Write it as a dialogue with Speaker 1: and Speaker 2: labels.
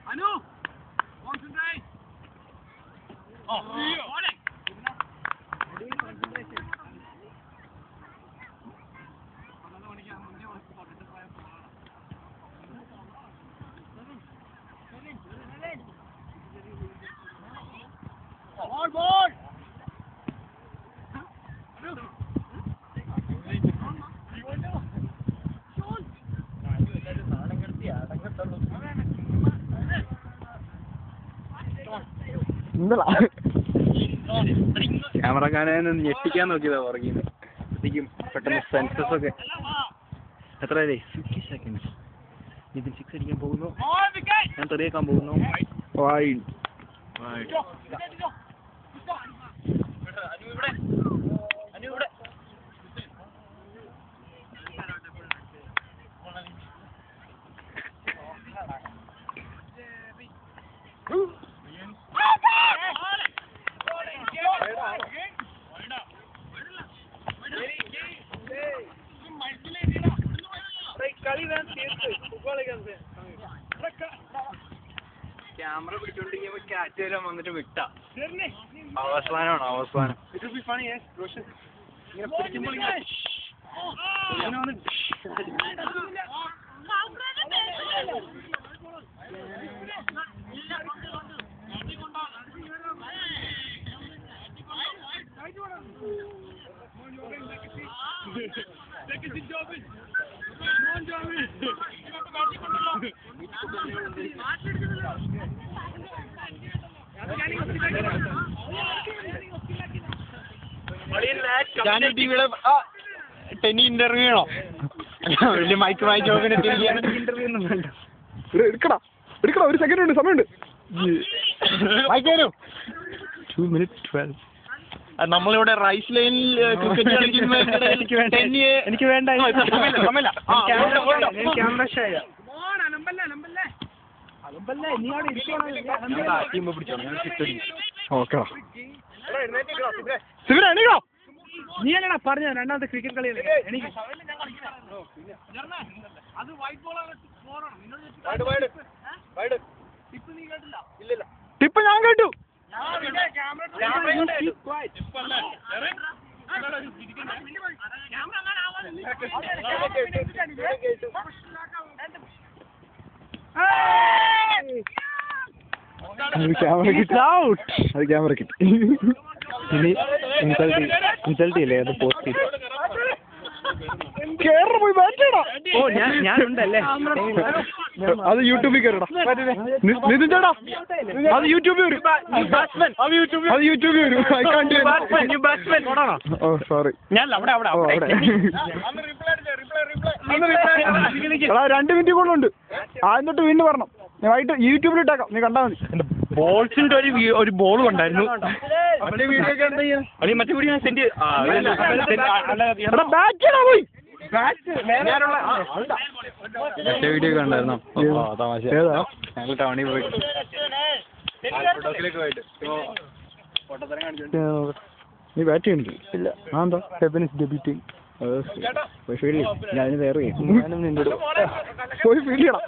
Speaker 1: Anu, concentrate. Oh, ball.
Speaker 2: ക്യാമറക്കാരെ ഞെട്ടിക്കാൻ നോക്കിയതാ പുറകിന്ന് എത്തിക്കും പെട്ടെന്ന് സെൻസസ് ഒക്കെ എത്ര 50 സെക്കൻഡ്സ് ഇതിൽ 6 അടിക്കാൻ പോകുന്നു ഞാൻ തെറിയേക്കാൻ പോകുന്നു വൈഡ് ക്യാമറ പിടിച്ചോണ്ടിരിക്കുമ്പോ ക്യാച്ച് വരാൻ വന്നിട്ട് വിട്ട അവസാനമാണ് അവസാനം ഇങ്ങനെ പിടിക്കുമ്പോൾ ടെന്നി ഇന്റർവ്യൂ ആണോ വലിയ മൈക്ക് വായിച്ചോ ഇന്റർവ്യൂ ഒന്നും വേണ്ട എടുക്കടാ എടുക്കടാ ഒരു സെക്കൻഡ് ഉണ്ട് സമയമുണ്ട് വായിക്കാനോ 2 minutes 12 നമ്മളിവിടെ റൈസ് ലൈനിൽ ക്രിക്കറ്റ് കളിക്കുന്ന എനിക്ക് വേണ്ട ക്യാമറ ഷായ ഓക്കെ നീ അല്ലടാ പറഞ്ഞ രണ്ടാമത്തെ ക്രിക്കറ്റ് കളിയല്ലേ എനിക്ക് ടിപ്പ് ഞാൻ കേട്ടു ക്യാമറ കിട്ടി അത് ക്യാമറ കിട്ടി ഇനി ഇൻസൾട്ട് ചെയ്യില്ലേ അത് പോസ്റ്റ് ചെയ്തു പോയി ബാറ്റേടാ ഓ ഞാനുണ്ടല്ലേ അത് യൂട്യൂബിൽ കയറിടാ നിതിൻ ചേട്ടാ അത് യൂട്യൂബിൽ വരും അത് യൂട്യൂബിൽ വരും ഓ സോറി ഞാൻ 2 മിനിറ്റ് കൂടുതലുണ്ട് എന്നിട്ട് വീണ്ടും പറഞ്ഞണം ഞാൻ വൈകിട്ട് യൂട്യൂബിൽ ഇട്ടേക്കാം നീ കണ്ടാൽ മതി ബോൾസിന്റെ ഒരു ബോൾ ഉണ്ടായിരുന്നു മറ്റേ വീഡിയോ ഞാൻ സെൻഡ് പോയി മറ്റേ വീഡിയോ കണ്ടായിരുന്നോ തമാശ ഞങ്ങൾ ടൗണിൽ പോയിട്ട് നീ ബാറ്റ് കാണിക്കും ഇല്ല ആ എന്താ ഡെബ്യൂട്ടിങ് ഞാൻ വേറെ പോയി ഫീൽ ചെയ്യണം